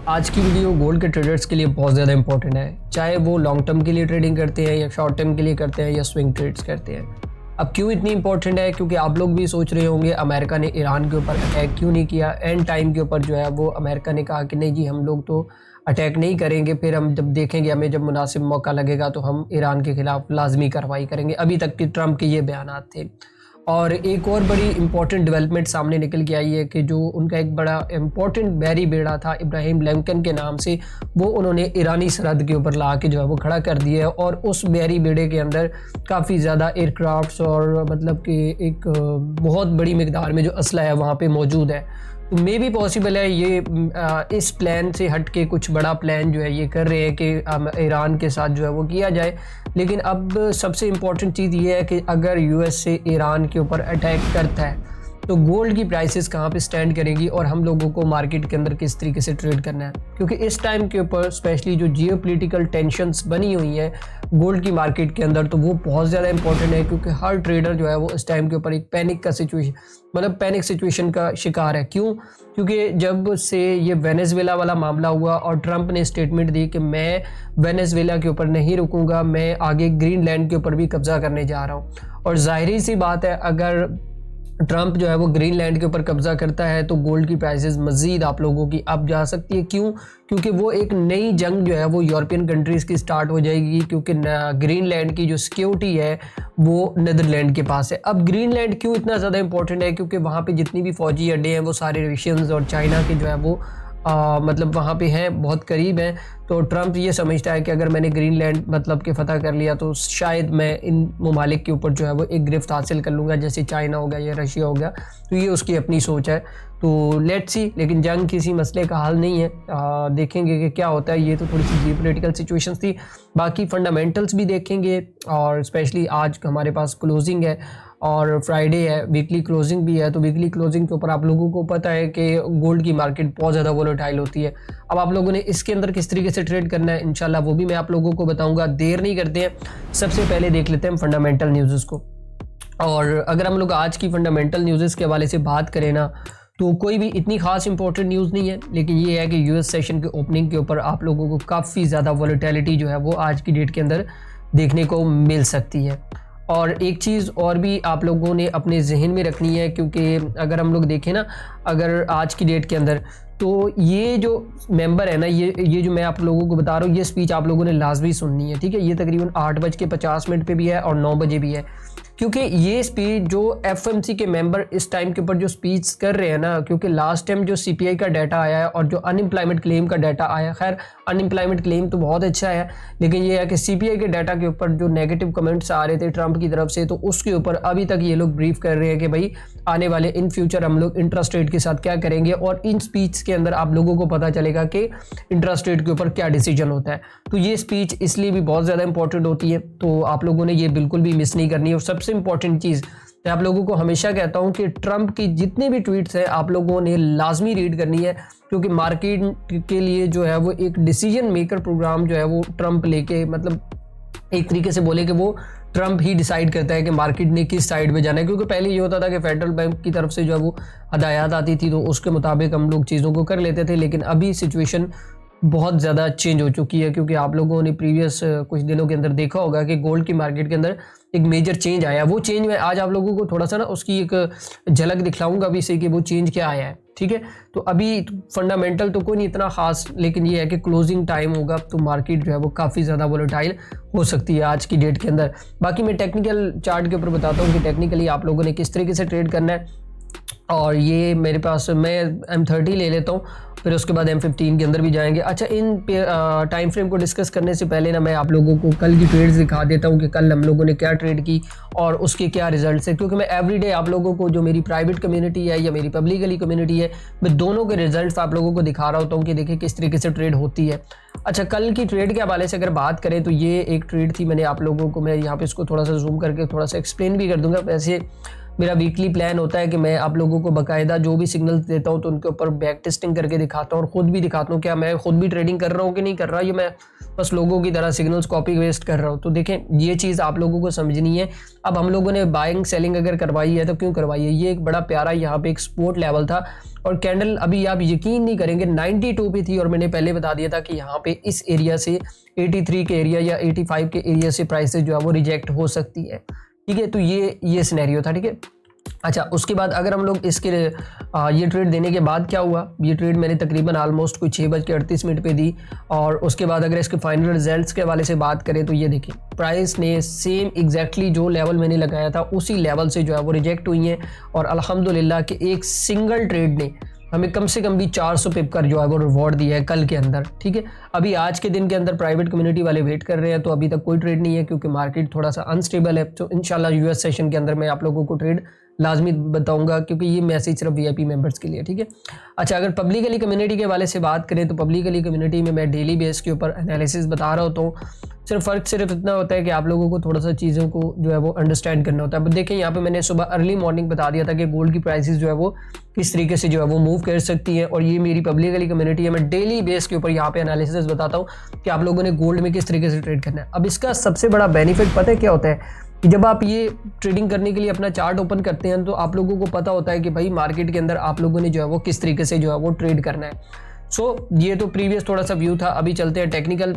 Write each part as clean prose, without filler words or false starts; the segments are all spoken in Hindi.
आज की वीडियो गोल्ड के ट्रेडर्स के लिए बहुत ज़्यादा इंपॉर्टेंट है, चाहे वो लॉन्ग टर्म के लिए ट्रेडिंग करते हैं या शॉर्ट टर्म के लिए करते हैं या स्विंग ट्रेड्स करते हैं। अब क्यों इतनी इंपॉर्टेंट है? क्योंकि आप लोग भी सोच रहे होंगे अमेरिका ने ईरान के ऊपर अटैक क्यों नहीं किया। एंड टाइम के ऊपर जो है वो अमेरिका ने कहा कि नहीं जी, हम लोग तो अटैक नहीं करेंगे, फिर हम जब देखेंगे हमें जब मुनासिब मौका लगेगा तो हम ईरान के खिलाफ लाजमी कार्रवाई करेंगे। अभी तक के ट्रम्प के ये बयानात थे। और एक और बड़ी इंपॉर्टेंट डेवलपमेंट सामने निकल के आई है कि जो उनका एक बड़ा इंपॉर्टेंट बैरी बेड़ा था इब्राहिम लिंकन के नाम से, वो उन्होंने ईरानी सरहद के ऊपर ला के जो है वो खड़ा कर दिया है। और उस बैरी बेड़े के अंदर काफ़ी ज़्यादा एयरक्राफ्ट्स और मतलब कि एक बहुत बड़ी मिकदार में जो असला है वहाँ पे मौजूद है। तो मे भी पॉसिबल है ये इस प्लान से हट के कुछ बड़ा प्लान जो है ये कर रहे हैं कि ईरान के साथ जो है वो किया जाए। लेकिन अब सबसे इम्पॉर्टेंट चीज़ ये है कि अगर यूएस से ईरान के ऊपर अटैक करता है तो गोल्ड की प्राइसेस कहाँ पे स्टैंड करेंगी और हम लोगों को मार्केट के अंदर किस तरीके से ट्रेड करना है। क्योंकि इस टाइम के ऊपर स्पेशली जो जियोपॉलिटिकल टेंशन्स बनी हुई हैं गोल्ड की मार्केट के अंदर, तो वो बहुत ज़्यादा इंपॉर्टेंट है। क्योंकि हर ट्रेडर जो है वो इस टाइम के ऊपर एक पैनिक सिचुएशन का शिकार है। क्यों? क्योंकि जब से ये वेनेजुएला वाला मामला हुआ और ट्रंप ने स्टेटमेंट दी कि मैं वेनेजुएला के ऊपर नहीं रुकूंगा, मैं आगे ग्रीनलैंड के ऊपर भी कब्जा करने जा रहा हूँ। और जाहिर सी बात है, अगर ट्रंप जो है वो ग्रीनलैंड के ऊपर कब्जा करता है तो गोल्ड की प्राइसेस मज़ीद आप लोगों की अप जा सकती है। क्यों? क्योंकि वो एक नई जंग जो है वो यूरोपियन कंट्रीज़ की स्टार्ट हो जाएगी। क्योंकि ग्रीनलैंड की जो सिक्योरिटी है वो नीदरलैंड के पास है। अब ग्रीनलैंड क्यों इतना ज़्यादा इंपॉर्टेंट है? क्योंकि वहाँ पे जितनी भी फौजी अड्डे हैं वो सारे रशियंस और चाइना के जो है वो मतलब वहाँ पे हैं, बहुत करीब हैं। तो ट्रंप ये समझता है कि अगर मैंने ग्रीनलैंड मतलब के फ़तह कर लिया तो शायद मैं इन ममालिक के ऊपर जो है वो एक गिरफ्त हासिल कर लूँगा, जैसे चाइना हो गया या रशिया हो गया। तो ये उसकी अपनी सोच है। तो लेट्स सी। लेकिन जंग किसी मसले का हल नहीं है। देखेंगे कि क्या होता है। ये तो थोड़ी सी जियोपॉलिटिकल सिचुएशंस थी। बाकी फंडामेंटल्स भी देखेंगे और स्पेशली आज हमारे पास क्लोजिंग है और फ्राइडे है, वीकली क्लोजिंग भी है। तो वीकली क्लोजिंग के ऊपर आप लोगों को पता है कि गोल्ड की मार्केट बहुत ज़्यादा वोलेटाइल होती है। अब आप लोगों ने इसके अंदर किस तरीके से ट्रेड करना है इंशाल्लाह वो भी मैं आप लोगों को बताऊंगा। देर नहीं करते हैं, सबसे पहले देख लेते हैं फंडामेंटल न्यूज़ को। और अगर हम लोग आज की फंडामेंटल न्यूज़ के हवाले से बात करें ना, तो कोई भी इतनी खास इंपॉर्टेंट न्यूज़ नहीं है। लेकिन ये है कि यूएस सेशन के ओपनिंग के ऊपर आप लोगों को काफ़ी ज़्यादा वोलेटिलिटी जो है वो आज की डेट के अंदर देखने को मिल सकती है। और एक चीज़ और भी आप लोगों ने अपने जहन में रखनी है, क्योंकि अगर हम लोग देखें ना, अगर आज की डेट के अंदर तो ये जो मेंबर है ना, ये जो मैं आप लोगों को बता रहा हूँ, ये स्पीच आप लोगों ने लाजमी सुननी है। ठीक है, ये तकरीबन 8:50 पे भी है और 9 बजे भी है। क्योंकि ये स्पीच जो एफएमसी के मेंबर इस टाइम के ऊपर जो स्पीच कर रहे हैं ना, क्योंकि लास्ट टाइम जो सीपीआई का डाटा आया है और जो अनएम्प्लॉयमेंट क्लेम का डाटा आया, खैर अनएम्प्लॉयमेंट क्लेम तो बहुत अच्छा है, लेकिन ये है कि सीपीआई के डाटा के ऊपर जो नेगेटिव कमेंट्स आ रहे थे ट्रंप की तरफ से, तो उसके ऊपर अभी तक ये लोग ब्रीफ कर रहे हैं कि भाई आने वाले इन फ्यूचर हम लोग इंटरेस्ट रेट के साथ क्या करेंगे। और इन स्पीच के अंदर आप लोगों को पता चलेगा कि इंटरेस्ट रेट के ऊपर क्या डिसीजन होता है। तो ये स्पीच इसलिए भी बहुत ज़्यादा इंपॉर्टेंट होती है, तो आप लोगों ने ये बिल्कुल भी मिस नहीं करनी है। और सबसे इंपॉर्टेंट चीज़ मैं आप लोगों को हमेशा कहता हूं कि ट्रंप की जितने भी ट्वीट्स हैं आप लोगों ने लाजमी रीड करनी है। क्योंकि मार्केट के लिए जो है वो एक डिसीजन मेकर प्रोग्राम जो है वो ट्रंप लेके, मतलब एक तरीके से बोले कि वो ट्रंप ही डिसाइड करता है कि मार्केट ने किस साइड में जाना है। क्योंकि पहले ये होता था कि फेडरल बैंक की तरफ से जो है वो हदायत आती थी तो उसके मुताबिक हम लोग चीज़ों को कर लेते थे। लेकिन अभी सिचुएशन बहुत ज़्यादा चेंज हो चुकी है। क्योंकि आप लोगों ने प्रीवियस कुछ दिनों के अंदर देखा होगा कि गोल्ड की मार्केट के अंदर एक मेजर चेंज आया। वो चेंज मैं आज आप लोगों को थोड़ा सा ना उसकी एक झलक दिखलाऊंगा अभी से कि वो चेंज क्या आया है। ठीक है, तो अभी फंडामेंटल तो कोई नहीं इतना खास, लेकिन ये है कि क्लोजिंग टाइम होगा तो मार्केट जो है वो काफ़ी ज़्यादा वोलेटाइल हो सकती है आज की डेट के अंदर। बाकी मैं टेक्निकल चार्ट के ऊपर बताता हूँ कि टेक्निकली आप लोगों ने किस तरीके से ट्रेड करना है। और ये मेरे पास, मैं M30 ले लेता हूँ, फिर उसके बाद M15 के अंदर भी जाएंगे। अच्छा, इन टाइम फ्रेम को डिस्कस करने से पहले ना मैं आप लोगों को कल की ट्रेड्स दिखा देता हूँ कि कल हम लोगों ने क्या ट्रेड की और उसके क्या रिजल्ट्स है। क्योंकि मैं एवरीडे आप लोगों को जो मेरी प्राइवेट कम्युनिटी है या मेरी पब्लिकली कम्युनिटी है, मैं दोनों के रिजल्ट्स आप लोगों को दिखा रहा होता हूँ कि देखिए किस तरीके से ट्रेड होती है। अच्छा, कल की ट्रेड के हवाले से अगर बात करें तो ये एक ट्रेड थी, मैंने आप लोगों को, मैं यहाँ पे इसको थोड़ा सा जूम करके थोड़ा सा एक्सप्लेन भी कर दूंगा। वैसे मेरा वीकली प्लान होता है कि मैं आप लोगों को बाकायदा जो भी सिग्नल्स देता हूँ तो उनके ऊपर बैक टेस्टिंग करके दिखाता हूँ और ख़ुद भी दिखाता हूँ क्या मैं खुद भी ट्रेडिंग कर रहा हूँ कि नहीं कर रहा, ये मैं बस लोगों की तरह सिग्नल्स कॉपी वेस्ट कर रहा हूँ। तो देखें ये चीज़ आप लोगों को समझनी है। अब हम लोगों ने बाइंग सेलिंग अगर करवाई है तो क्यों करवाई है, ये एक बड़ा प्यारा यहाँ पे एक सपोर्ट लेवल था और कैंडल अभी आप यकीन नहीं करेंगे 92 पे थी और मैंने पहले बता दिया था कि यहाँ पे इस एरिया से 83 के एरिया या 85 के एरिया से प्राइसेस जो है वो रिजेक्ट हो सकती है। ठीक है, तो ये सिनेरियो था। ठीक है, अच्छा उसके बाद अगर हम लोग इसके ये ट्रेड देने के बाद क्या हुआ, ये ट्रेड मैंने तकरीबन ऑलमोस्ट कोई 6:38 पे दी और उसके बाद अगर इसके फाइनल रिजल्ट्स के हवाले से बात करें तो ये देखिए प्राइस ने सेम एग्जैक्टली जो लेवल मैंने लगाया था उसी लेवल से जो है वो रिजेक्ट हुई हैं और अल्हम्दुलिल्लाह कि एक सिंगल ट्रेड ने हमें कम से कम भी 400 पिप कर जो है वो रिवॉर्ड दिया है कल के अंदर। ठीक है, अभी आज के दिन के अंदर प्राइवेट कम्युनिटी वाले वेट कर रहे हैं तो अभी तक कोई ट्रेड नहीं है क्योंकि मार्केट थोड़ा सा अनस्टेबल है। तो इंशाल्लाह यूएस सेशन के अंदर मैं आप लोगों को ट्रेड लाजमी बताऊंगा क्योंकि ये मैसेज सिर्फ वीआईपी मेंबर्स के लिए। ठीक है, अच्छा अगर पब्लिकली कम्युनिटी के वाले से बात करें तो पब्लिकली कम्युनिटी में मैं डेली बेस के ऊपर एनालिसिस बता रहा होता हूँ। सिर्फ इतना होता है कि आप लोगों को थोड़ा सा चीज़ों को जो है वो अंडरस्टैंड करना होता है। अब देखें यहाँ पे मैंने सुबह अर्ली मॉर्निंग बता दिया था कि गोल्ड की प्राइसेस जो है वो किस तरीके से जो है वो मूव कर सकती हैं और ये मेरी पब्लिकली कम्युनिटी है। मैं डेली बेस के ऊपर यहाँ पे एनालिसिस बताता हूँ कि आप लोगों ने गोल्ड में किस तरीके से ट्रेड करना है। अब इसका सबसे बड़ा बेनिफिट पता है क्या होता है कि जब आप ये ट्रेडिंग करने के लिए अपना चार्ट ओपन करते हैं तो आप लोगों को पता होता है कि भाई मार्केट के अंदर आप लोगों ने जो है वो किस तरीके से जो है वो ट्रेड करना है। सो ये तो प्रीवियस थोड़ा सा व्यू था। अभी चलते हैं टेक्निकल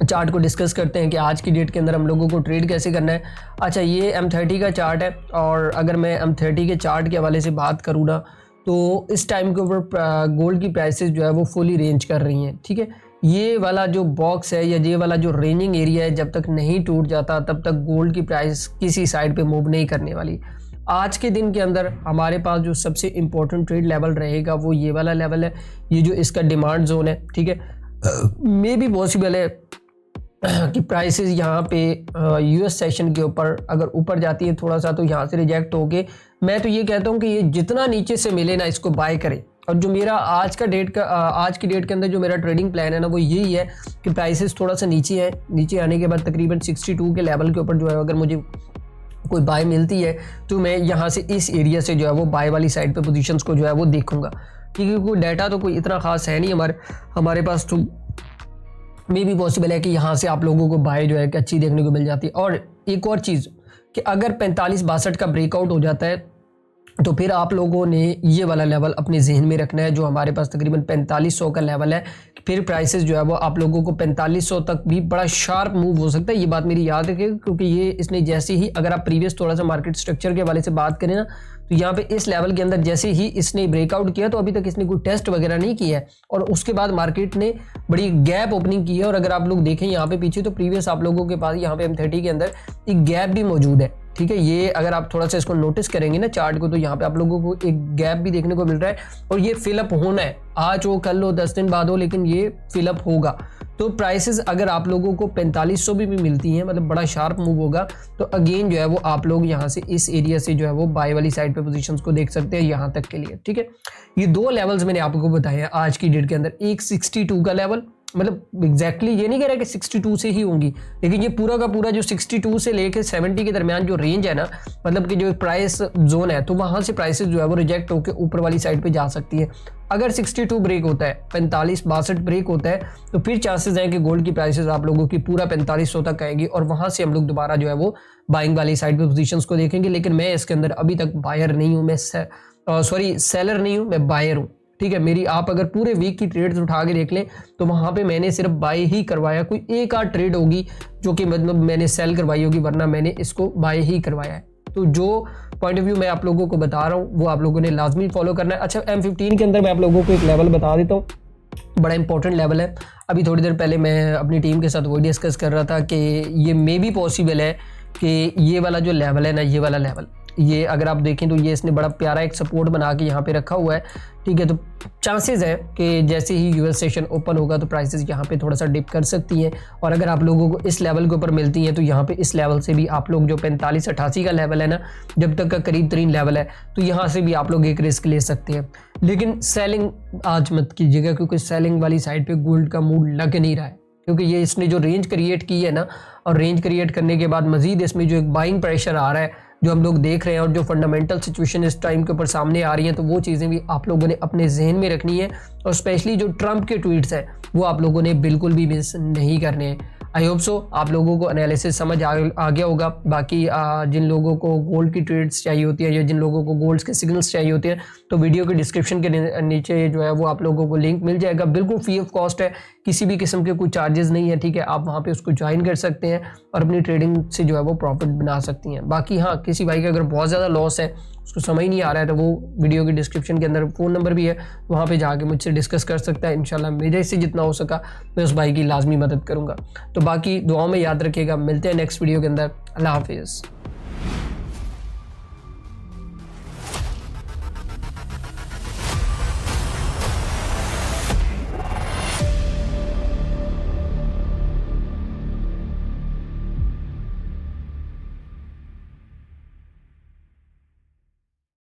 चार्ट को डिस्कस करते हैं कि आज की डेट के अंदर हम लोगों को ट्रेड कैसे करना है। अच्छा ये M30 का चार्ट है और अगर मैं M30 के चार्ट के हवाले से बात करूँ ना तो इस टाइम के ऊपर गोल्ड की प्राइसेस जो है वो फुली रेंज कर रही हैं। ठीक है, ये वाला जो बॉक्स है या ये वाला जो रेंजिंग एरिया है जब तक नहीं टूट जाता तब तक गोल्ड की प्राइस किसी साइड पे मूव नहीं करने वाली। आज के दिन के अंदर हमारे पास जो सबसे इम्पोर्टेंट ट्रेड लेवल रहेगा वो ये वाला लेवल है, ये जो इसका डिमांड जोन है। ठीक है, मे भी पॉसिबल है कि प्राइसेस यहाँ पे यूएस सेशन के ऊपर अगर ऊपर जाती है थोड़ा सा तो यहाँ से रिजेक्ट होके मैं तो ये कहता हूँ कि ये जितना नीचे से मिले ना इसको बाय करें। और जो मेरा आज की डेट के अंदर जो मेरा ट्रेडिंग प्लान है ना वो यही है कि प्राइसेस थोड़ा सा नीचे है, नीचे आने के बाद तकरीबन 62 के लेवल के ऊपर जो है अगर मुझे कोई बाय मिलती है तो मैं यहाँ से इस एरिया से जो है वो बाय वाली साइड पे पोजीशंस को जो है वो देखूंगा। ठीक है, कोई डाटा तो कोई इतना खास है नहीं हमारे पास, तो मे भी पॉसिबल है कि यहाँ से आप लोगों को बाय जो है कि अच्छी देखने को मिल जाती है। और एक और चीज़ कि अगर 45-62 का ब्रेकआउट हो जाता है तो फिर आप लोगों ने ये वाला लेवल अपने जहन में रखना है जो हमारे पास तकरीबन 4500 का लेवल है। फिर प्राइसेस जो है वो आप लोगों को 4500 तक भी बड़ा शार्प मूव हो सकता है। ये बात मेरी याद रखिएगा क्योंकि ये इसने जैसे ही अगर आप प्रीवियस थोड़ा सा मार्केट स्ट्रक्चर के हवाले से बात करें ना तो यहाँ पे इस लेवल के अंदर जैसे ही इसने ब्रेकआउट किया तो अभी तक इसने कोई टेस्ट वगैरह नहीं किया है और उसके बाद मार्केट ने बड़ी गैप ओपनिंग की है। और अगर आप लोग देखें यहाँ पे पीछे तो प्रीवियस आप लोगों के पास यहाँ पे M30 के अंदर एक गैप भी मौजूद है। ठीक है, ये अगर आप थोड़ा सा इसको नोटिस करेंगे ना चार्ट को तो यहाँ पे आप लोगों को एक गैप भी देखने को मिल रहा है और ये फिलअप होना है, आज हो कल हो 10 दिन बाद हो लेकिन ये फिलअप होगा। तो प्राइसेस अगर आप लोगों को 4500 भी मिलती हैं मतलब बड़ा शार्प मूव होगा तो अगेन जो है वो आप लोग यहाँ से इस एरिया से जो है वो बाय वाली साइड पे पोजीशंस को देख सकते हैं यहाँ तक के लिए। ठीक है, ये दो लेवल्स मैंने आपको बताए हैं आज की डेट के अंदर, एक 62 का लेवल, मतलब एग्जैक्टली ये नहीं कह रहा कि 62 से ही होंगी लेकिन ये पूरा का पूरा जो 62 से लेके 70 के दरमियान जो रेंज है ना मतलब कि जो प्राइस जोन है तो वहां से प्राइसेस जो है वो रिजेक्ट होकर ऊपर वाली साइड पे जा सकती है। अगर 62 ब्रेक होता है 45-62 ब्रेक होता है तो फिर चांसेस हैं कि गोल्ड की प्राइसेस आप लोगों की पूरा 4500 तक आएंगी और वहां से हम लोग दोबारा जो है वो बाइंग वाली साइड पे पोजीशंस को देखेंगे। लेकिन मैं इसके अंदर अभी तक बायर नहीं हूँ, मैं सेलर नहीं हूँ, मैं बायर हूँ। ठीक है, मेरी आप अगर पूरे वीक की ट्रेड्स उठा के देख लें तो वहां पे मैंने सिर्फ बाय ही करवाया, कोई एक आध ट्रेड होगी जो कि मतलब मैंने सेल करवाई होगी वरना मैंने इसको बाय ही करवाया है। तो जो पॉइंट ऑफ व्यू मैं आप लोगों को बता रहा हूँ वो आप लोगों ने लाजमी फॉलो करना है। अच्छा M15 के अंदर मैं आप लोगों को एक लेवल बता देता हूँ, बड़ा इंपॉर्टेंट लेवल है। अभी थोड़ी देर पहले मैं अपनी टीम के साथ वो डिस्कस कर रहा था कि ये मे भी पॉसिबल है कि ये वाला जो लेवल है ना ये वाला लेवल ये अगर आप देखें तो ये इसने बड़ा प्यारा एक सपोर्ट बना के यहाँ पे रखा हुआ है। ठीक है, तो चांसेस है कि जैसे ही यूएस सेशन ओपन होगा तो प्राइसेस यहाँ पे थोड़ा सा डिप कर सकती हैं और अगर आप लोगों को इस लेवल के ऊपर मिलती हैं तो यहाँ पे इस लेवल से भी आप लोग जो 45-88 का लेवल है ना जब तक का करीब तरीन लेवल है तो यहाँ से भी आप लोग एक रिस्क ले सकते हैं। लेकिन सेलिंग आज मत कीजिएगा क्योंकि सेलिंग वाली साइड पे गोल्ड का मूड लग नहीं रहा है क्योंकि ये इसने जो रेंज क्रिएट की है ना और रेंज क्रिएट करने के बाद मजीद इसमें जो एक बाइंग प्रेशर आ रहा है जो हम लोग देख रहे हैं और जो फंडामेंटल सिचुएशन इस टाइम के ऊपर सामने आ रही हैं, तो वो चीज़ें भी आप लोगों ने अपने जहन में रखनी है। और स्पेशली जो ट्रंप के ट्वीट्स हैं वो आप लोगों ने बिल्कुल भी मिस नहीं करने हैं। आई होप सो आप लोगों को एनालिसिस समझ आ गया होगा। बाकी जिन लोगों को गोल्ड की ट्रेड्स चाहिए होती है या जिन लोगों को गोल्ड के सिग्नल्स चाहिए होते हैं, तो वीडियो के डिस्क्रिप्शन के नीचे जो है वो आप लोगों को लिंक मिल जाएगा। बिल्कुल फ्री ऑफ कॉस्ट है, किसी भी किस्म के कोई चार्जेस नहीं है, ठीक है। आप वहाँ पे उसको ज्वाइन कर सकते हैं और अपनी ट्रेडिंग से जो है वो प्रॉफिट बना सकती हैं। बाकी हाँ, किसी भाई का अगर बहुत ज़्यादा लॉस है, उसको समझ नहीं आ रहा है, तो वो वीडियो के डिस्क्रिप्शन के अंदर फ़ोन नंबर भी है, वहाँ पे जाके मुझसे डिस्कस कर सकता है। इंशाल्लाह मेरे से जितना हो सका मैं उस भाई की लाजमी मदद करूँगा। तो बाकी दुआओं में याद रखिएगा। मिलते हैं नेक्स्ट वीडियो के अंदर। अल्लाह हाफिज़।